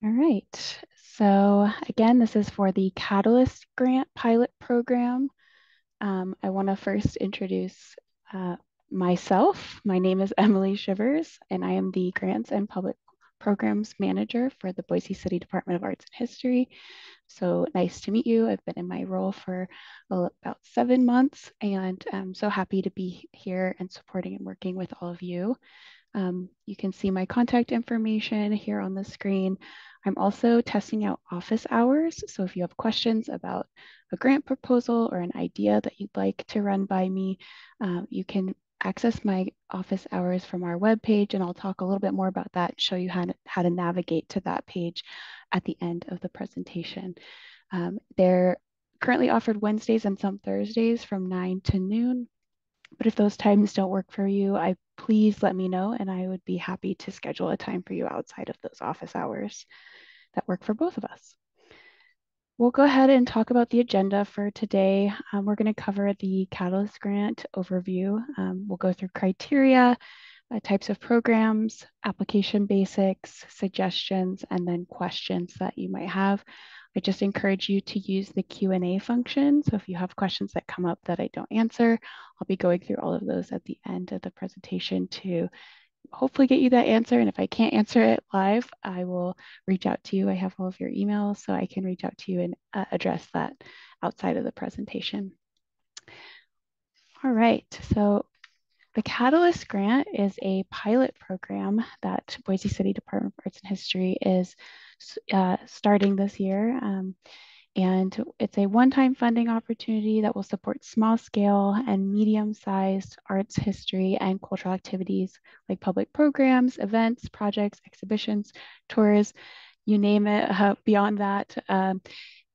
All right. So again, this is for the Catalyst Grant Pilot Program. I want to first introduce uh, myself. My name is Emily Shivers, and I am the Grants and Public Programs Manager for the Boise City Department of Arts and History. So nice to meet you. I've been in my role for about 7 months, and I'm so happy to be here and supporting and working with all of you. You can see my contact information here on the screen. I'm also testing out office hours. So if you have questions about a grant proposal or an idea that you'd like to run by me, you can access my office hours from our webpage, and I'll talk a little bit more about that and show you how to navigate to that page at the end of the presentation. They're currently offered Wednesdays and some Thursdays from 9 to noon. But if those times don't work for you, please let me know, and I would be happy to schedule a time for you outside of those office hours that work for both of us. We'll go ahead and talk about the agenda for today. We're going to cover the Catalyst Grant overview. We'll go through criteria, types of programs, application basics, suggestions, and then questions that you might have. I just encourage you to use the Q&A function. So if you have questions that come up that I don't answer, I'll be going through all of those at the end of the presentation to hopefully get you that answer. And if I can't answer it live, I will reach out to you. I have all of your emails, so I can reach out to you and address that outside of the presentation. All right, so the Catalyst Grant is a pilot program that Boise City Department of Arts and History is starting this year. And it's a one-time funding opportunity that will support small-scale and medium-sized arts, history, and cultural activities like public programs, events, projects, exhibitions, tours, you name it. Beyond that,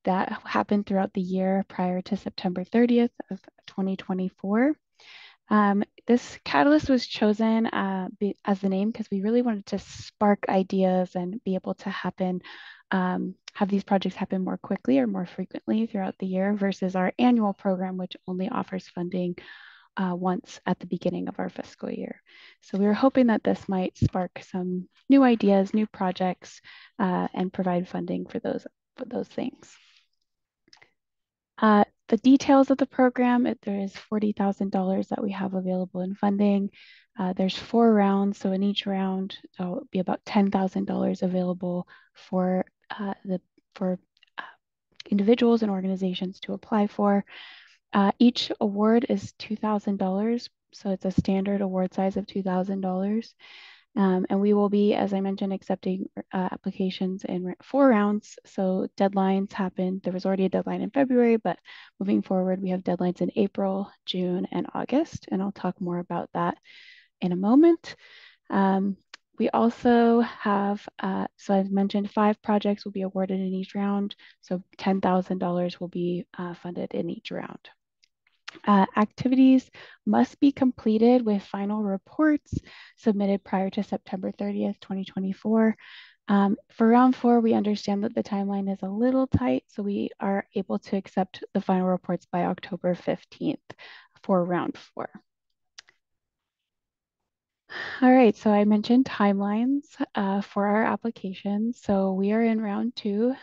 that happened throughout the year prior to September 30th of 2024. This catalyst was chosen as the name because we really wanted to spark ideas and be able to have these projects happen more quickly or more frequently throughout the year versus our annual program, which only offers funding once at the beginning of our fiscal year. So we were hoping that this might spark some new ideas, new projects, and provide funding for those things. The details of the program, there is $40,000 that we have available in funding. There's 4 rounds, so in each round, there'll be about $10,000 available for individuals and organizations to apply for. Each award is $2,000, so it's a standard award size of $2,000. And we will be, as I mentioned, accepting applications in 4 rounds. So deadlines happen. There was already a deadline in February, but moving forward, we have deadlines in April, June, and August. And I'll talk more about that in a moment. We also have, so I've mentioned 5 projects will be awarded in each round. So $10,000 will be funded in each round. Activities must be completed with final reports submitted prior to September 30th, 2024. For round 4, we understand that the timeline is a little tight, so we are able to accept the final reports by October 15th for round 4. All right, so I mentioned timelines for our applications. So we are in round 2.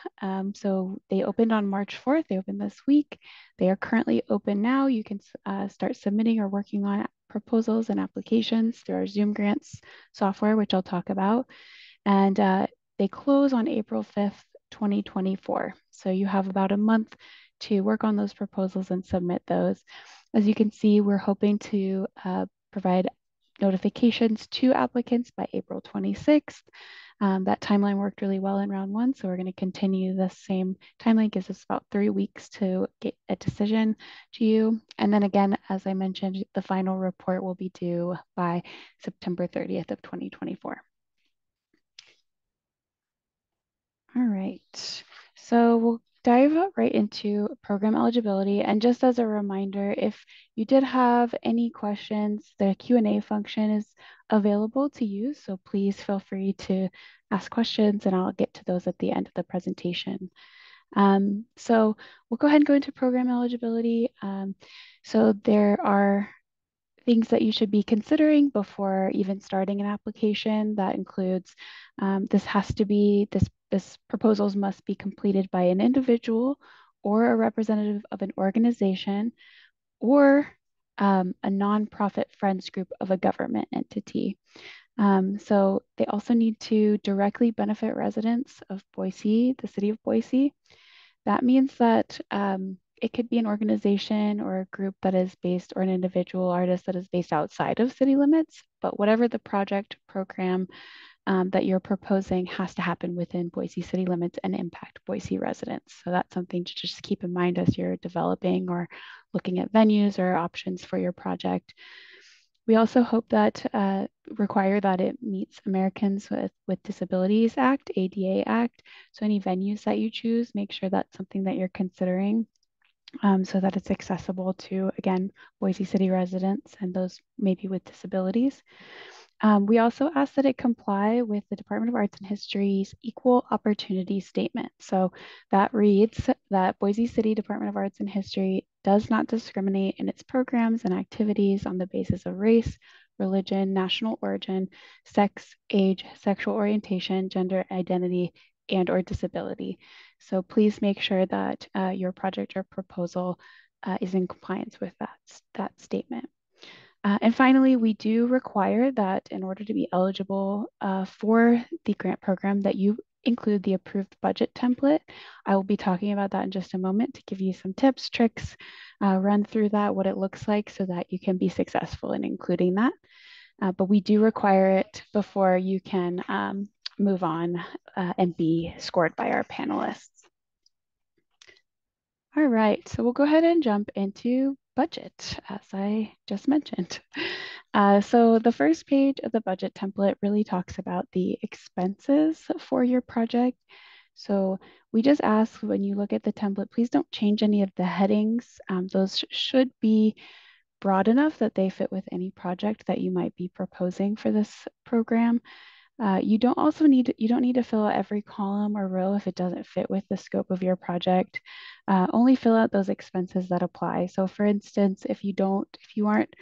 So they opened on March 4th. They opened this week. They are currently open now. You can start submitting or working on proposals and applications through our Zoom Grants software, which I'll talk about. And they close on April 5th, 2024. So you have about a month to work on those proposals and submit those. As you can see, we're hoping to provide notifications to applicants by April 26th. That timeline worked really well in round 1, so we're going to continue the same timeline. Gives us about 3 weeks to get a decision to you. And then again, as I mentioned, the final report will be due by September 30th of 2024. All right, so we'll dive right into program eligibility. And just as a reminder, if you did have any questions, the Q&A function is available to use. So please feel free to ask questions and I'll get to those at the end of the presentation. So we'll go ahead and go into program eligibility. So there are things that you should be considering before even starting an application. That includes this proposals must be completed by an individual or a representative of an organization or a nonprofit friends group of a government entity. So they also need to directly benefit residents of Boise, the city of Boise. That means that it could be an organization or a group that is based, or an individual artist that is based outside of city limits. But whatever the project program that you're proposing has to happen within Boise city limits and impact Boise residents. So that's something to just keep in mind as you're developing or looking at venues or options for your project. We also hope that require that it meets Americans with Disabilities Act, ADA Act. So any venues that you choose, make sure that's something that you're considering so that it's accessible to, again, Boise City residents and those maybe with disabilities. We also ask that it comply with the Department of Arts and History's Equal Opportunity Statement. So that reads that Boise City Department of Arts and History does not discriminate in its programs and activities on the basis of race, religion, national origin, sex, age, sexual orientation, gender identity, and or disability. So please make sure that your project or proposal is in compliance with that statement. And finally, we do require that in order to be eligible for the grant program that you include the approved budget template. I will be talking about that in just a moment to give you some tips, tricks, run through that, what it looks like so that you can be successful in including that. But we do require it before you can move on and be scored by our panelists. All right, so we'll go ahead and jump into budget, as I just mentioned. So the first page of the budget template really talks about the expenses for your project. So we just ask when you look at the template, please don't change any of the headings. Those should be broad enough that they fit with any project that you might be proposing for this program. You don't need to fill out every column or row if it doesn't fit with the scope of your project. Only fill out those expenses that apply. So for instance, if you aren't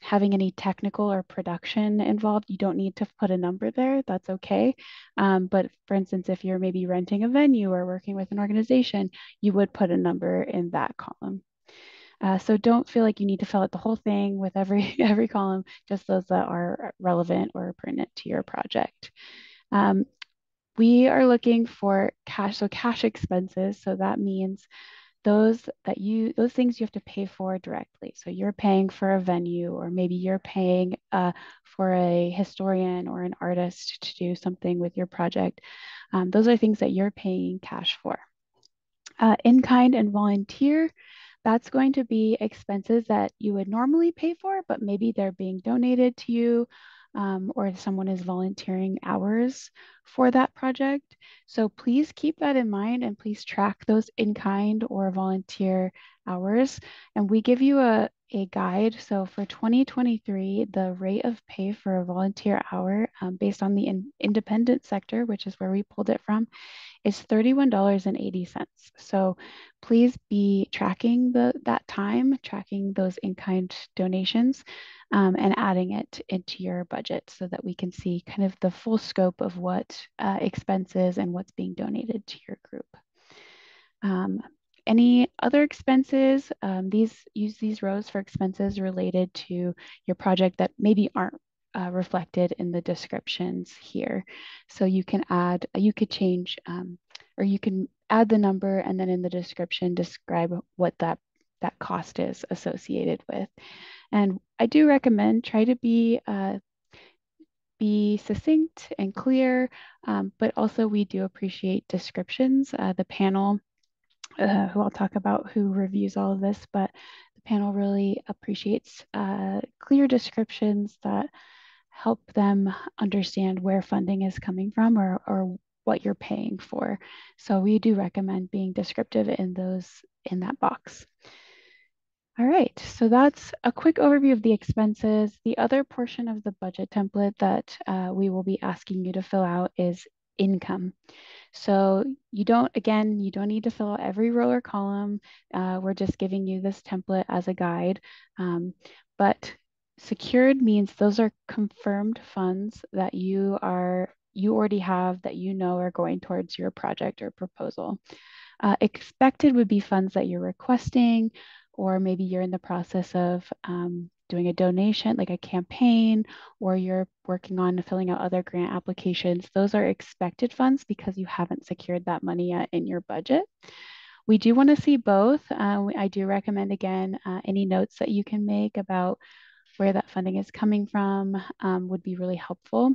having any technical or production involved, you don't need to put a number there. That's okay. But for instance, if you're maybe renting a venue or working with an organization, you would put a number in that column. So don't feel like you need to fill out the whole thing with every column, just those that are relevant or pertinent to your project. We are looking for cash, so cash expenses. So that means those things you have to pay for directly. So you're paying for a venue, or maybe you're paying for a historian or an artist to do something with your project. Those are things that you're paying cash for. In-kind and volunteer, that's going to be expenses that you would normally pay for, but maybe they're being donated to you or someone is volunteering hours for that project. So please keep that in mind and please track those in-kind or volunteer hours. And we give you a guide. So for 2023, the rate of pay for a volunteer hour based on the independent sector, which is where we pulled it from, is $31.80. So please be tracking that time, tracking those in-kind donations, and adding it into your budget so that we can see kind of the full scope of what expenses and what's being donated to your group. Any other expenses, use these rows for expenses related to your project that maybe aren't reflected in the descriptions here. So you could change, or you can add the number and then in the description describe what that cost is associated with. And I do recommend try to be succinct and clear, but also we do appreciate descriptions. The panel, who I'll talk about, who reviews all of this, but the panel really appreciates clear descriptions that help them understand where funding is coming from or what you're paying for. So we do recommend being descriptive in that box. All right, so that's a quick overview of the expenses. The other portion of the budget template that we will be asking you to fill out is income. So you don't need to fill out every row or column. We're just giving you this template as a guide. but secured means those are confirmed funds that you already have that you know are going towards your project or proposal. Expected would be funds that you're requesting, or maybe you're in the process of doing a donation, like a campaign, or you're working on filling out other grant applications. Those are expected funds because you haven't secured that money yet in your budget. We do want to see both. I do recommend, again, any notes that you can make about where that funding is coming from would be really helpful.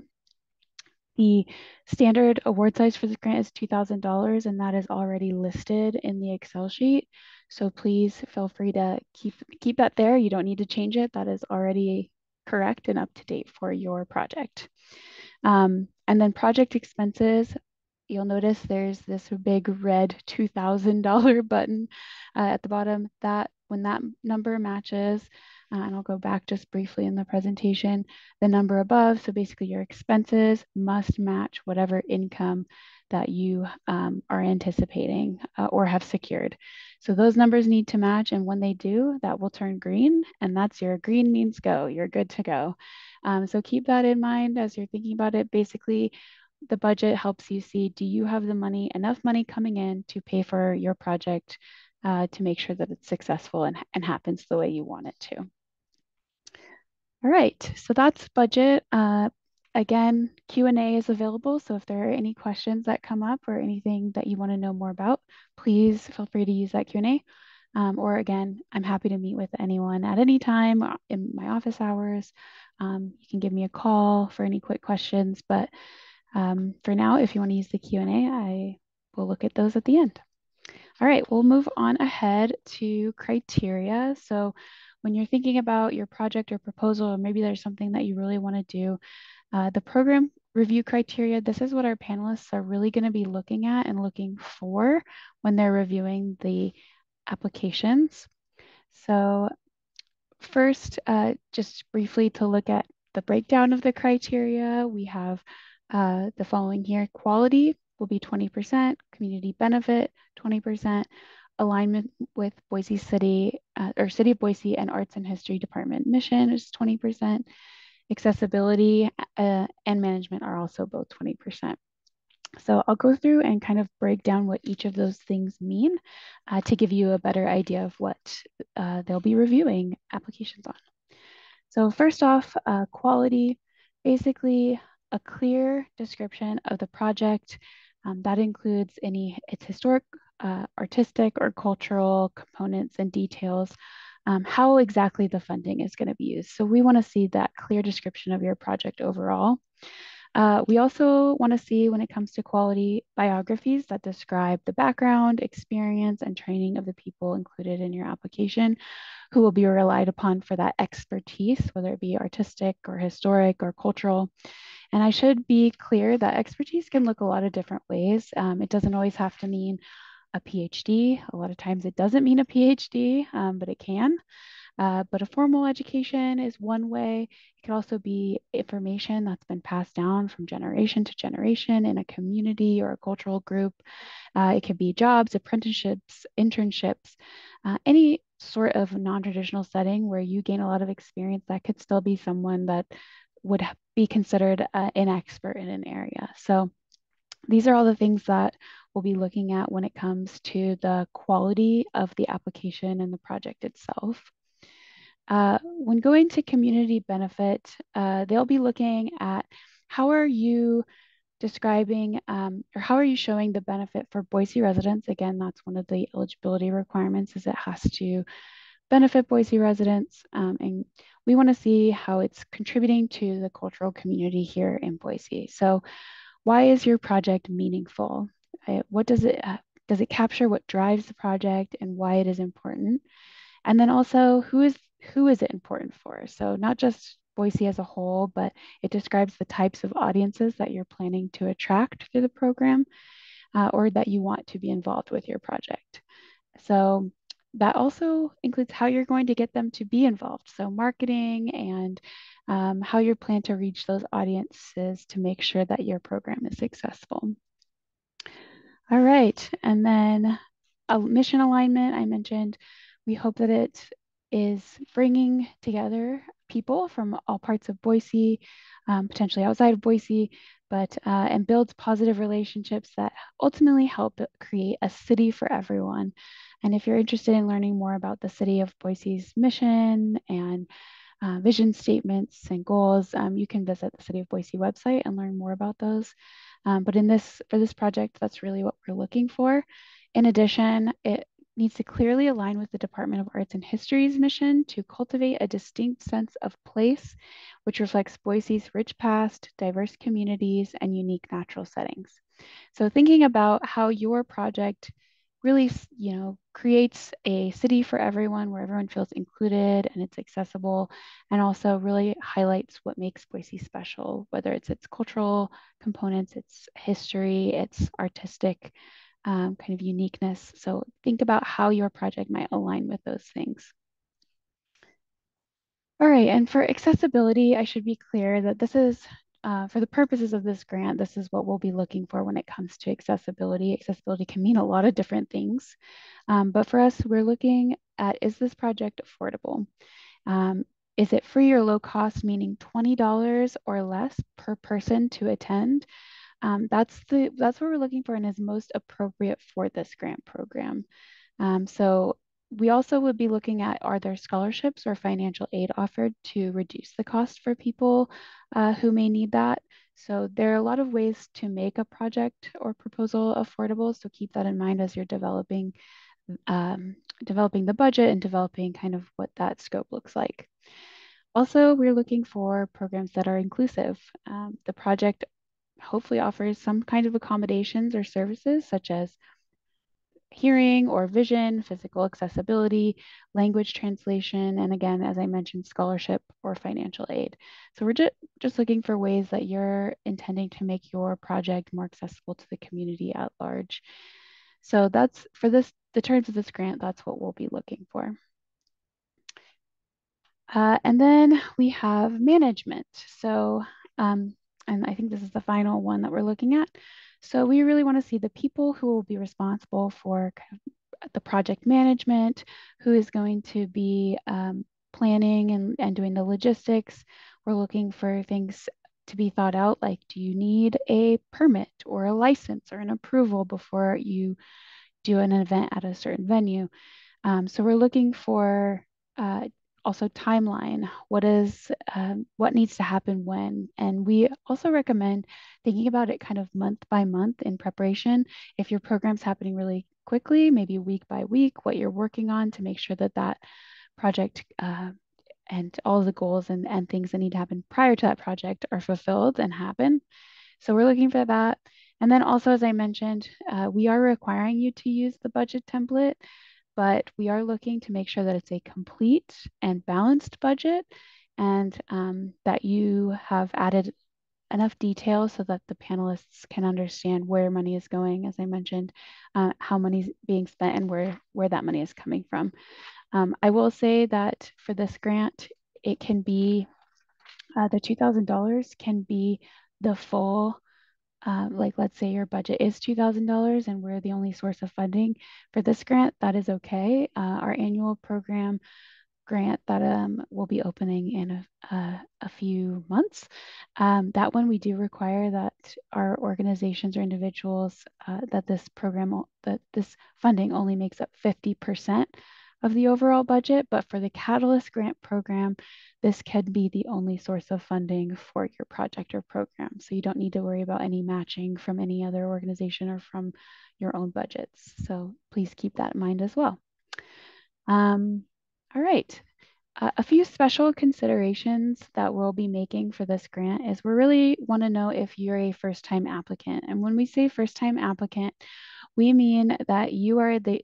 The standard award size for the grant is $2,000, and that is already listed in the Excel sheet. So please feel free to keep that there. You don't need to change it. That is already correct and up to date for your project. And then project expenses, you'll notice there's this big red $2,000 button at the bottom. That when that number matches, and I'll go back just briefly in the presentation, the number above, so basically your expenses must match whatever income that you are anticipating or have secured. So those numbers need to match, and when they do, that will turn green, and that's your green means go, you're good to go. So keep that in mind as you're thinking about it. Basically, the budget helps you see, do you have the money, enough money coming in to pay for your project to make sure that it's successful and happens the way you want it to. All right, so that's budget. Again, Q&A is available, so if there are any questions that come up or anything that you want to know more about, please feel free to use that Q&A. Or again, I'm happy to meet with anyone at any time in my office hours. You can give me a call for any quick questions, but for now, if you want to use the Q&A, I will look at those at the end. All right, we'll move on ahead to criteria. So when you're thinking about your project or proposal, or maybe there's something that you really want to do, the program review criteria, this is what our panelists are really going to be looking at and looking for when they're reviewing the applications. So first, just briefly to look at the breakdown of the criteria, we have the following here. Quality will be 20%, community benefit 20%, alignment with Boise City or City of Boise and Arts and History Department mission is 20%. Accessibility and management are also both 20%. So I'll go through and kind of break down what each of those things mean to give you a better idea of what they'll be reviewing applications on. So first off, quality, basically a clear description of the project. That includes its historic, artistic, or cultural components and details, how exactly the funding is going to be used. So we want to see that clear description of your project overall. We also want to see, when it comes to quality, biographies that describe the background, experience, and training of the people included in your application, who will be relied upon for that expertise, whether it be artistic or historic or cultural. And I should be clear that expertise can look a lot of different ways. It doesn't always have to mean a PhD. A lot of times it doesn't mean a PhD, but it can. But a formal education is one way. It could also be information that's been passed down from generation to generation in a community or a cultural group. It could be jobs, apprenticeships, internships, any sort of non-traditional setting where you gain a lot of experience. That could still be someone that would be considered an expert in an area. So these are all the things that we'll be looking at when it comes to the quality of the application and the project itself. When going to community benefit, they'll be looking at how are you describing or how are you showing the benefit for Boise residents? Again, that's one of the eligibility requirements, is it has to benefit Boise residents. And we want to see how it's contributing to the cultural community here in Boise. So why is your project meaningful? What does it capture what drives the project and why it is important? And then also, who is it important for? So not just Boise as a whole, but it describes the types of audiences that you're planning to attract through the program or that you want to be involved with your project. So that also includes how you're going to get them to be involved. So marketing and how you plan to reach those audiences to make sure that your program is successful. All right, and then mission alignment, I mentioned, we hope that it is bringing together people from all parts of Boise, potentially outside of Boise, but and builds positive relationships that ultimately help create a city for everyone. And if you're interested in learning more about the city of Boise's mission and vision statements and goals, you can visit the City of Boise website and learn more about those. But for this project, that's really what we're looking for. In addition, it needs to clearly align with the Department of Arts and History's mission to cultivate a distinct sense of place, which reflects Boise's rich past, diverse communities, and unique natural settings. So thinking about how your project really, creates a city for everyone where everyone feels included and it's accessible, and also really highlights what makes Boise special, whether it's its cultural components, its history, its artistic kind of uniqueness. So think about how your project might align with those things. All right, and for accessibility, I should be clear that this is, for the purposes of this grant, this is what we'll be looking for when it comes to accessibility. Accessibility can mean a lot of different things, but for us, we're looking at, is this project affordable? Is it free or low cost, meaning $20 or less per person to attend? That's what we're looking for and is most appropriate for this grant program. So we also would be looking at, are there scholarships or financial aid offered to reduce the cost for people who may need that? So there are a lot of ways to make a project or proposal affordable. So keep that in mind as you're developing the budget and developing kind of what that scope looks like. Also, we're looking for programs that are inclusive. The project hopefully offers some kind of accommodations or services such as hearing or vision, physical accessibility, language translation, and again, as I mentioned, scholarship or financial aid. So we're just looking for ways that you're intending to make your project more accessible to the community at large. So that's for the terms of this grant, that's what we'll be looking for. And then we have management. So, and I think this is the final one that we're looking at. So we really want to see the people who will be responsible for kind of the project management, who is going to be planning and doing the logistics. We're looking for things to be thought out, like, do you need a permit or a license or an approval before you do an event at a certain venue? So we're looking for also timeline. What needs to happen when? And we also recommend thinking about it kind of month by month in preparation. If your program's happening really quickly, maybe week by week, what you're working on to make sure that that project and all of the goals and things that need to happen prior to that project are fulfilled and happen. So we're looking for that. And then also, as I mentioned, we are requiring you to use the budget template, but we are looking to make sure that it's a complete and balanced budget, and that you have added enough detail so that the panelists can understand where money is going, as I mentioned, how money is being spent and where that money is coming from. I will say that for this grant, it can be, the $2,000 can be the full, like let's say your budget is $2,000 and we're the only source of funding for this grant, that is okay. Our annual program grant that will be opening in a few months. That one we do require that our organizations or individuals, that this funding only makes up 50% of the overall budget, but for the Catalyst Grant Program, this can be the only source of funding for your project or program. So you don't need to worry about any matching from any other organization or from your own budgets. So please keep that in mind as well. All right. A few special considerations that we'll be making for this grant is we really want to know if you're a first-time applicant. And when we say first-time applicant, we mean that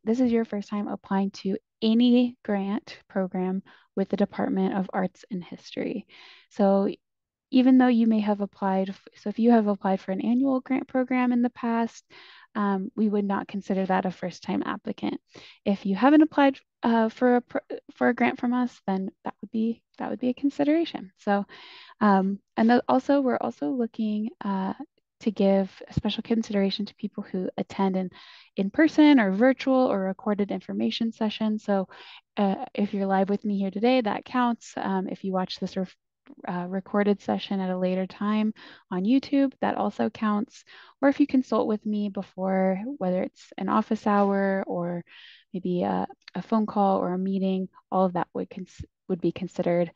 this is your first time applying to any grant program with the Department of Arts and History. So even though you may have applied, so if you have applied for an annual grant program in the past, we would not consider that a first-time applicant. If you haven't applied for a grant from us, then that would be a consideration. So, and also we're also looking to give special consideration to people who attend in person or virtual or recorded information sessions. So if you're live with me here today, that counts. If you watch this recorded session at a later time on YouTube, that also counts. Or if you consult with me before, whether it's an office hour or maybe a phone call or a meeting, all of that would be considered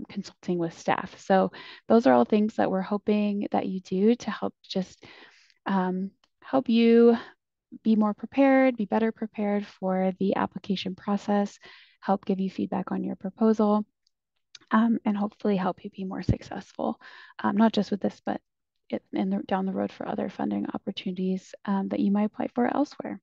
consulting with staff. So those are all things that we're hoping that you do to help just help you be more prepared, be better prepared for the application process, help give you feedback on your proposal, and hopefully help you be more successful, not just with this, but down the road for other funding opportunities that you might apply for elsewhere.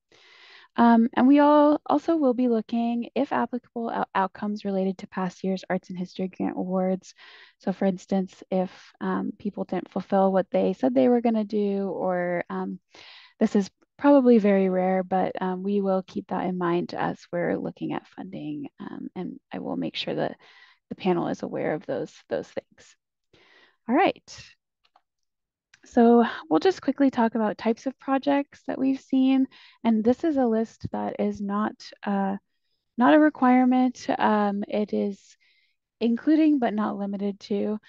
And we all also will be looking, if applicable, outcomes related to past year's Arts and History Grant Awards. So for instance, if people didn't fulfill what they said they were going to do, or this is probably very rare, but we will keep that in mind as we're looking at funding, and I will make sure that the panel is aware of those things. All right. So we'll just quickly talk about types of projects that we've seen. And this is a list that is not a requirement. It is including but not limited to.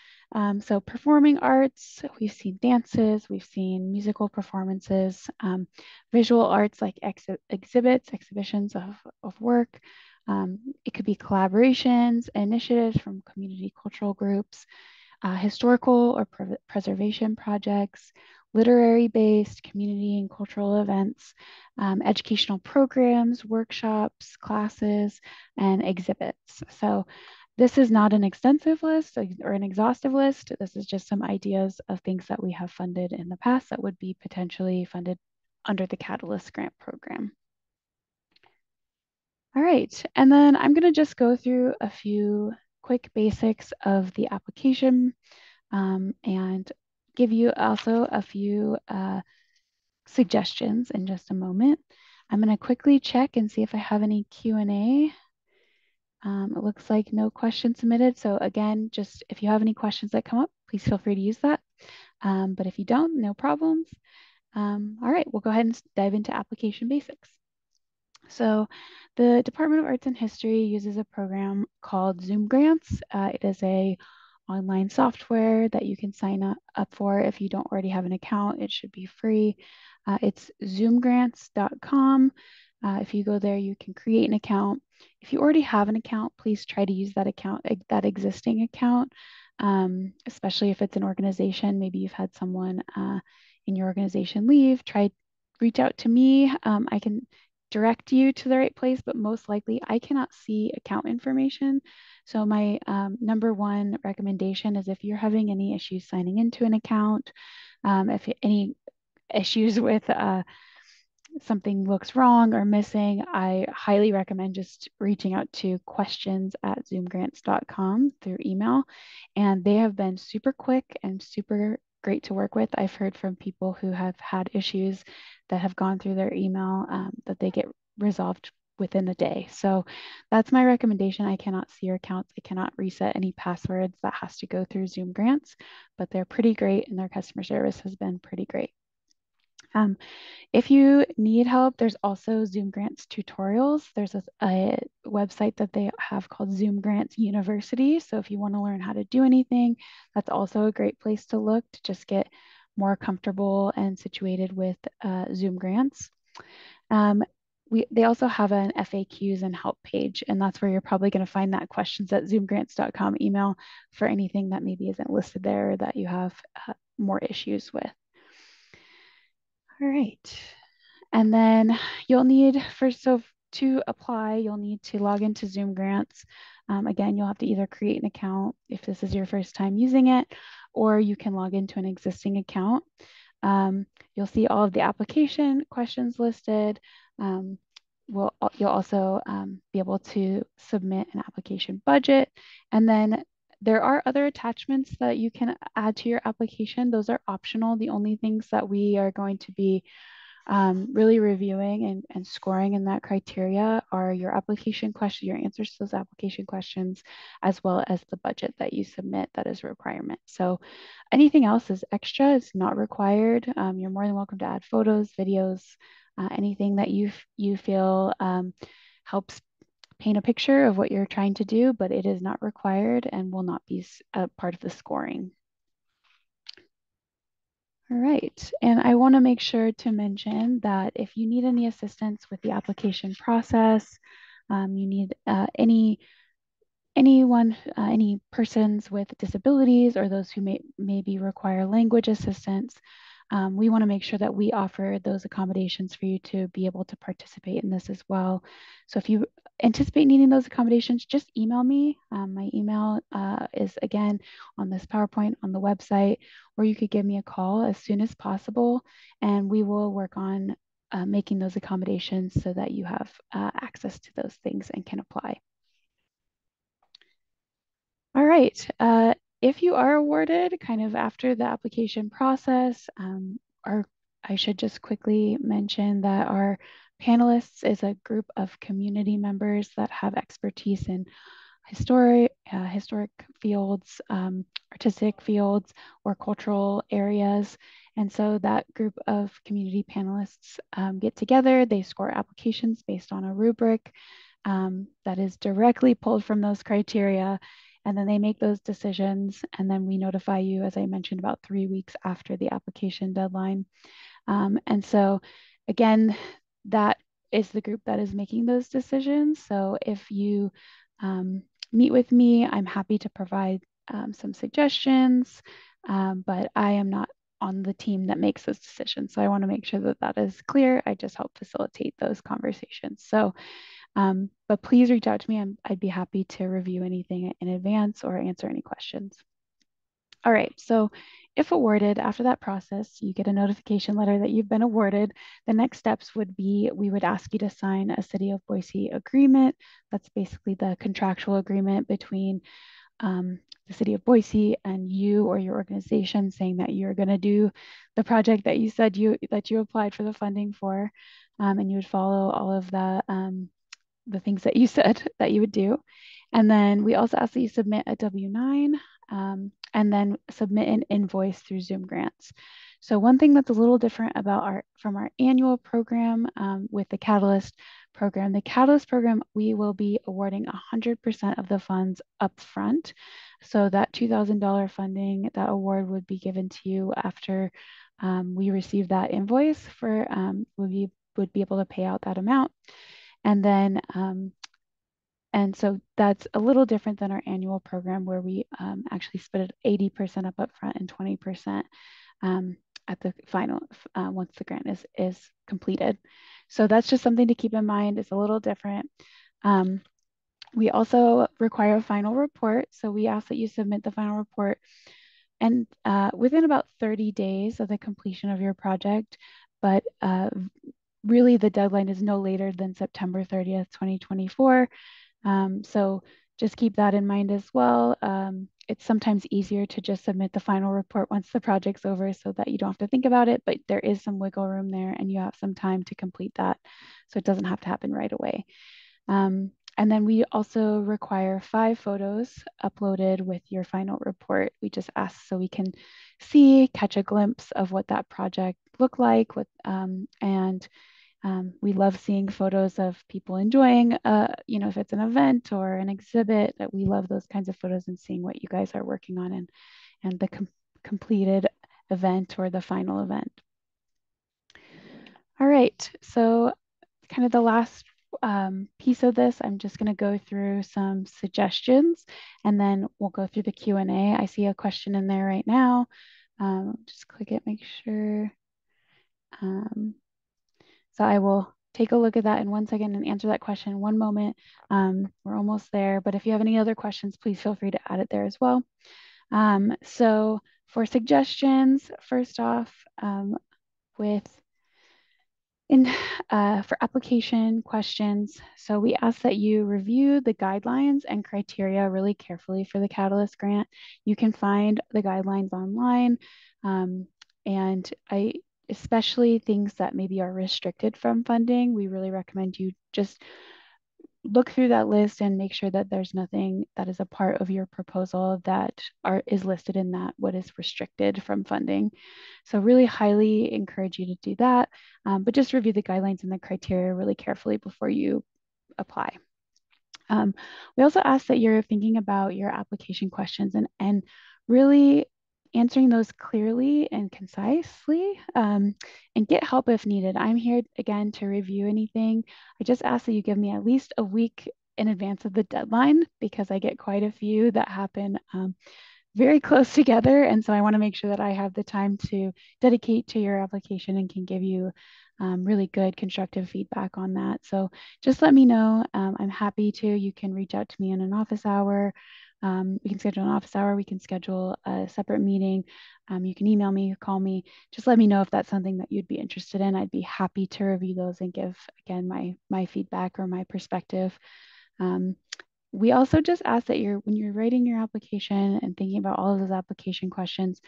So performing arts, we've seen dances, we've seen musical performances, visual arts like exhibits, exhibitions of work. It could be collaborations, initiatives from community cultural groups, historical or preservation projects, literary-based community and cultural events, educational programs, workshops, classes, and exhibits. So this is not an extensive list or an exhaustive list. This is just some ideas of things that we have funded in the past that would be potentially funded under the Catalyst Grant Program. All right, and then I'm going to just go through a few quick basics of the application and give you also a few suggestions in just a moment. I'm going to quickly check and see if I have any Q&A. It looks like no questions submitted. So again, just if you have any questions that come up, please feel free to use that. But if you don't, no problems. All right, we'll go ahead and dive into application basics. So the Department of Arts and History uses a program called Zoom Grants. It is a online software that you can sign up for if you don't already have an account. It should be free. It's zoomgrants.com. If you go there, you can create an account. If you already have an account, please try to use that account, that existing account, especially if it's an organization. Maybe you've had someone in your organization leave. Reach out to me. I can direct you to the right place, but most likely I cannot see account information. So my number one recommendation is if you're having any issues signing into an account, if any issues with something looks wrong or missing, I highly recommend just reaching out to questions@zoomgrants.com through email. And they have been super quick and super great to work with. I've heard from people who have had issues that have gone through their email that they get resolved within a day. So that's my recommendation. I cannot see your accounts. I cannot reset any passwords. That has to go through Zoom Grants, but they're pretty great and their customer service has been pretty great. If you need help, there's also Zoom Grants tutorials. There's a website that they have called Zoom Grants University. So if you want to learn how to do anything, that's also a great place to look to just get more comfortable and situated with Zoom Grants. They also have an FAQs and help page, and that's where you're probably going to find that questions@zoomgrants.com email for anything that maybe isn't listed there or that you have more issues with. All right. And then you'll need, to apply, you'll need to log into Zoom Grants. Again, you'll have to either create an account if this is your first time using it, or you can log into an existing account. You'll see all of the application questions listed. You'll also be able to submit an application budget. And then there are other attachments that you can add to your application. Those are optional. The only things that we are going to be really reviewing and scoring in that criteria are your application question, your answers to those application questions, as well as the budget that you submit that is a requirement. So anything else is extra, it's not required. You're more than welcome to add photos, videos, anything that you feel helps paint a picture of what you're trying to do, but it is not required and will not be a part of the scoring. All right, and I want to make sure to mention that if you need any assistance with the application process, you need any persons with disabilities or those who maybe require language assistance, we want to make sure that we offer those accommodations for you to be able to participate in this as well. So if you anticipate needing those accommodations, just email me. My email is again on this PowerPoint on the website, or you could give me a call as soon as possible, and we will work on making those accommodations so that you have access to those things and can apply. All right. If you are awarded kind of after the application process, I should just quickly mention that our panelists is a group of community members that have expertise in historic fields, artistic fields, or cultural areas. And so that group of community panelists get together, they score applications based on a rubric that is directly pulled from those criteria. And then they make those decisions. And then we notify you, as I mentioned, about 3 weeks after the application deadline. And so again, that is the group that is making those decisions. So if you meet with me, I'm happy to provide some suggestions, but I am not on the team that makes those decisions. So I want to make sure that that is clear. I just help facilitate those conversations. So but please reach out to me. I'd be happy to review anything in advance or answer any questions. All right, so if awarded after that process, you get a notification letter that you've been awarded. The next steps would be we would ask you to sign a City of Boise agreement. That's basically the contractual agreement between the City of Boise and you or your organization saying that you're going to do the project that you said that you applied for the funding for, and you would follow all of the things that you said that you would do. And then we also ask that you submit a W-9 and then submit an invoice through Zoom Grants. So one thing that's a little different about from our annual program with the Catalyst program, we will be awarding 100% of the funds upfront. So that $2,000 funding, that award would be given to you after we receive that invoice for, we would be able to pay out that amount. And then, and so that's a little different than our annual program where we actually split it 80% up front and 20% at the final, once the grant is completed. So that's just something to keep in mind. It's a little different. We also require a final report. So we ask that you submit the final report and within about 30 days of the completion of your project, but really the deadline is no later than September 30th, 2024. So just keep that in mind as well. It's sometimes easier to just submit the final report once the project's over so that you don't have to think about it, but there is some wiggle room there and you have some time to complete that. So it doesn't have to happen right away. And then we also require 5 photos uploaded with your final report. We just ask so we can catch a glimpse of what that project looked like, we love seeing photos of people enjoying, if it's an event or an exhibit, that we love those kinds of photos and seeing what you guys are working on and the completed event or the final event. All right, so kind of the last piece of this, I'm just going to go through some suggestions and then we'll go through the Q&A. I see a question in there right now. Just click it, make sure. So I will take a look at that in 1 second and answer that question in 1 moment. We're almost there, but if you have any other questions, please feel free to add it there as well. So for suggestions, first off, for application questions, so we ask that you review the guidelines and criteria really carefully for the Catalyst grant. You can find the guidelines online, and especially things that maybe are restricted from funding, we really recommend you just look through that list and make sure that there's nothing that is a part of your proposal that is listed in that what is restricted from funding. So really highly encourage you to do that, but just review the guidelines and the criteria really carefully before you apply. We also ask that you're thinking about your application questions and really answering those clearly and concisely, and get help if needed. I'm here again to review anything. I just ask that you give me at least a week in advance of the deadline because I get quite a few that happen very close together. And so I want to make sure that I have the time to dedicate to your application and can give you really good constructive feedback on that. So just let me know. I'm happy to. You can reach out to me in an office hour. We can schedule an office hour. We can schedule a separate meeting. You can email me, call me. Just let me know if that's something that you'd be interested in. I'd be happy to review those and give, again, my feedback or my perspective. Um, we also just ask that when you're writing your application and thinking about all of those application questions,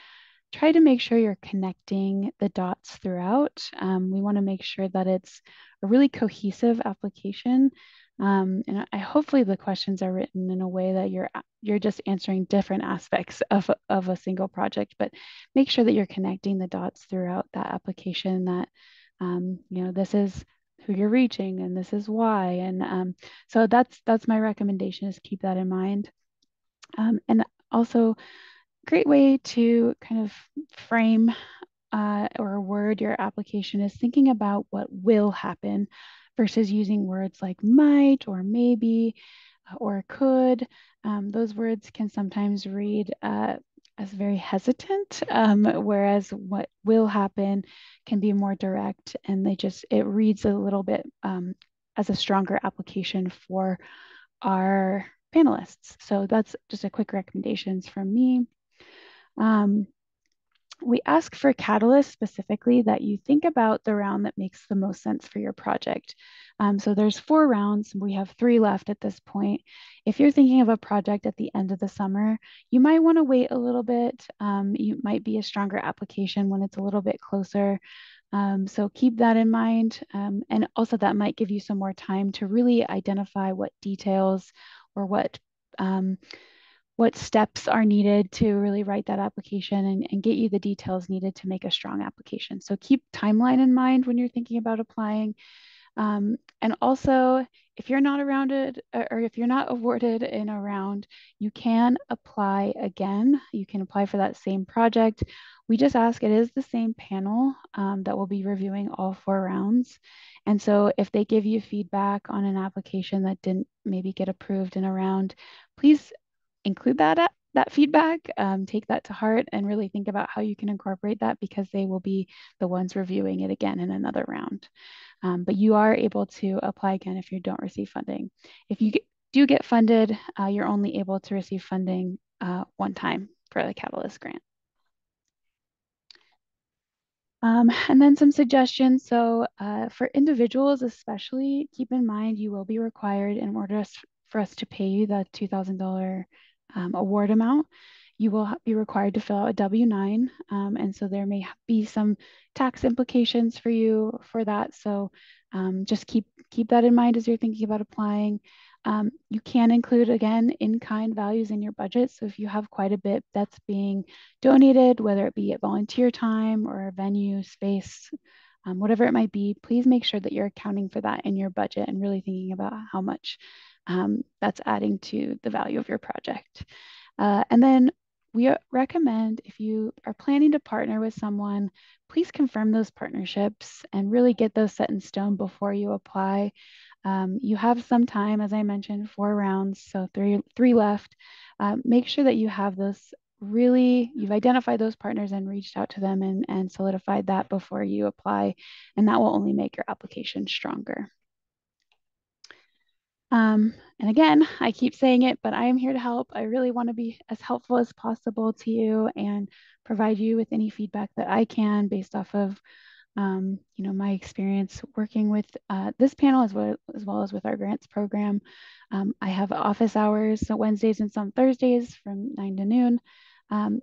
try to make sure you're connecting the dots throughout. We want to make sure that it's a really cohesive application. And hopefully the questions are written in a way that you're just answering different aspects of a single project, but make sure that you're connecting the dots throughout that application, that this is who you're reaching and this is why. And so that's my recommendation, is keep that in mind. And also, great way to kind of frame or word your application is thinking about what will happen versus using words like might or maybe or could. Those words can sometimes read as very hesitant, whereas what will happen can be more direct, and it reads a little bit as a stronger application for our panelists. So that's just a quick recommendations from me. We ask for catalysts specifically that you think about the round that makes the most sense for your project. So there's 4 rounds. We have 3 left at this point. If you're thinking of a project at the end of the summer, you might want to wait a little bit. You might be a stronger application when it's a little bit closer. So keep that in mind. And also that might give you some more time to really identify what details or what steps are needed to really write that application and get you the details needed to make a strong application. So keep timeline in mind when you're thinking about applying. And also, if you're not or if you're not awarded in a round, you can apply again. You can apply for that same project. We just ask, it is the same panel that will be reviewing all 4 rounds. And so if they give you feedback on an application that didn't maybe get approved in a round, please include that feedback, take that to heart, and really think about how you can incorporate that, because they will be the ones reviewing it again in another round. But you are able to apply again if you don't receive funding. If you do get funded, you're only able to receive funding one time for the Catalyst grant. And then some suggestions. So for individuals especially, keep in mind you will be required, in order for us to pay you the $2,000 award amount, you will be required to fill out a W-9. And so there may be some tax implications for you for that. So just keep that in mind as you're thinking about applying. You can include, again, in-kind values in your budget. So if you have quite a bit that's being donated, whether it be at volunteer time or a venue, space, whatever it might be, please make sure that you're accounting for that in your budget and really thinking about how much that's adding to the value of your project. And then we recommend, if you are planning to partner with someone, please confirm those partnerships and really get those set in stone before you apply. You have some time, as I mentioned, 4 rounds, so three left. Make sure that you have you've identified those partners and reached out to them and solidified that before you apply, and that will only make your application stronger. And again, I keep saying it, but I am here to help. I really want to be as helpful as possible to you and provide you with any feedback that I can based off of my experience working with this panel as well as with our grants program. I have office hours, so Wednesdays and some Thursdays from 9 to noon.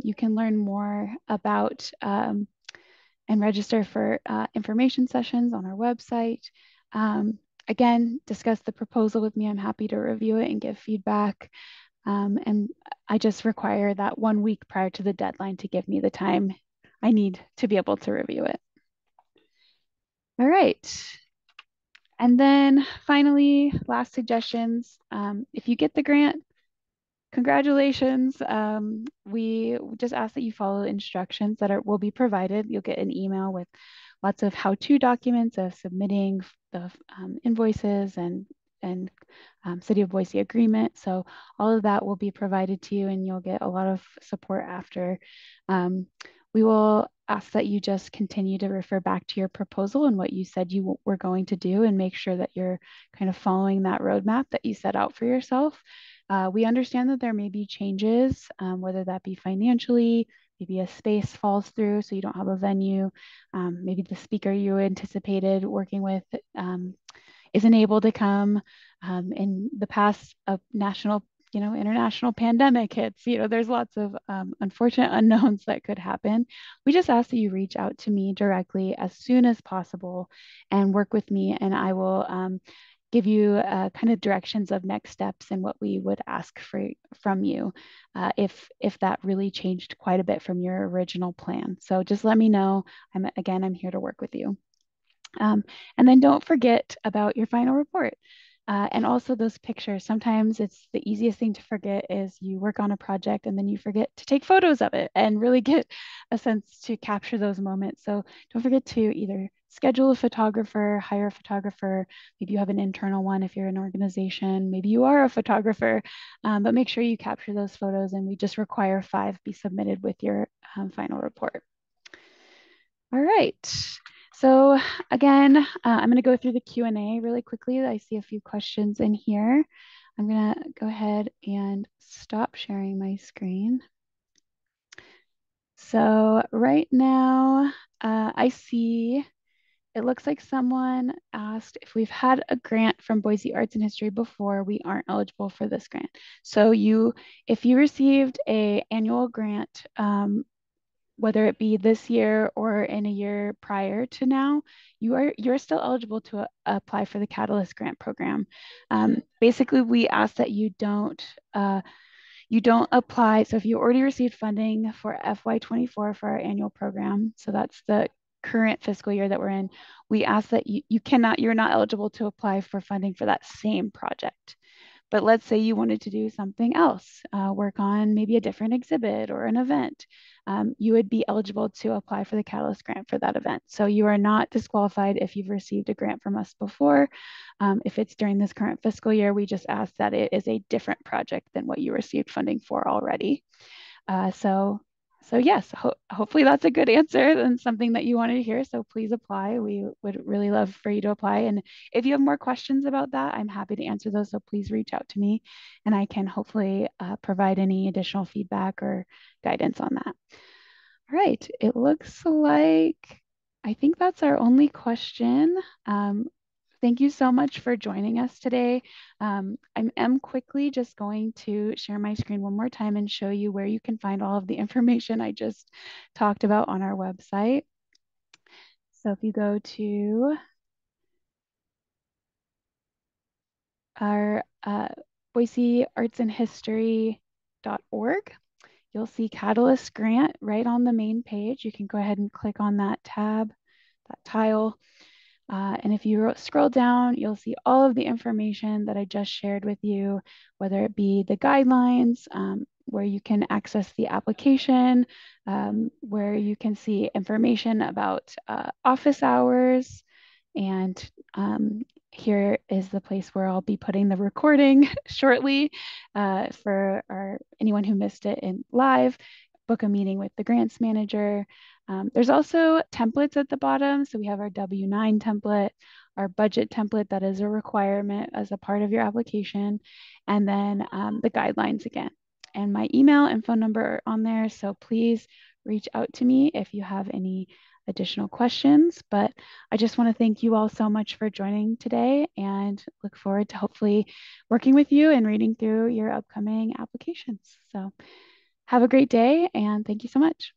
You can learn more about and register for information sessions on our website. Again, discuss the proposal with me. I'm happy to review it and give feedback. And I just require that 1 week prior to the deadline to give me the time I need to be able to review it. All right. And then finally, last suggestions. If you get the grant, congratulations. We just ask that you follow the instructions that will be provided. You'll get an email with lots of how-to documents of submitting the invoices and City of Boise agreement. So all of that will be provided to you, and you'll get a lot of support after. We will ask that you just continue to refer back to your proposal and what you said you were going to do, and make sure that you're kind of following that roadmap that you set out for yourself. We understand that there may be changes, whether that be financially, maybe a space falls through so you don't have a venue, maybe the speaker you anticipated working with isn't able to come. In the past, a national, international pandemic hits. There's lots of unfortunate unknowns that could happen. We just ask that you reach out to me directly as soon as possible and work with me, and I will give you kind of directions of next steps and what we would ask from you if that really changed quite a bit from your original plan. So just let me know. I'm here to work with you. And then don't forget about your final report. And also those pictures. Sometimes it's the easiest thing to forget is you work on a project and then you forget to take photos of it and really get a sense to capture those moments. So don't forget to either schedule a photographer, hire a photographer. Maybe you have an internal one if you're an organization. Maybe you are a photographer, but make sure you capture those photos, and we just require 5 be submitted with your final report. All right. So again, I'm going to go through the Q&A really quickly. I see a few questions in here. I'm going to go ahead and stop sharing my screen. So right now, I see it looks like someone asked if we've had a grant from Boise Arts and History before, we aren't eligible for this grant. So if you received an annual grant, whether it be this year or in a year prior to now, you're still eligible to apply for the Catalyst Grant Program. Basically, we ask that you don't apply. So if you already received funding for FY24 for our annual program, so that's the current fiscal year that we're in, we ask that you're not eligible to apply for funding for that same project. But let's say you wanted to do something else, work on maybe a different exhibit or an event. You would be eligible to apply for the Catalyst grant for that event. So you are not disqualified if you've received a grant from us before. If it's during this current fiscal year, we just ask that it is a different project than what you received funding for already. So yes, hopefully that's a good answer and something that you wanted to hear. So please apply. We would really love for you to apply. And if you have more questions about that, I'm happy to answer those. So please reach out to me and I can hopefully provide any additional feedback or guidance on that. All right, it looks like I think that's our only question. Thank you so much for joining us today. I am quickly just going to share my screen one more time and show you where you can find all of the information I just talked about on our website. So if you go to our boiseartsandhistory.org, you'll see Catalyst Grant right on the main page. You can go ahead and click on that tab, that tile. And if you scroll down, you'll see all of the information that I just shared with you, whether it be the guidelines, where you can access the application, where you can see information about office hours. And here is the place where I'll be putting the recording shortly for anyone who missed it in live. Book a meeting with the grants manager. There's also templates at the bottom. So we have our W-9 template, our budget template that is a requirement as a part of your application, and then the guidelines again. And my email and phone number are on there. So please reach out to me if you have any additional questions. But I just want to thank you all so much for joining today and look forward to hopefully working with you and reading through your upcoming applications. So have a great day and thank you so much.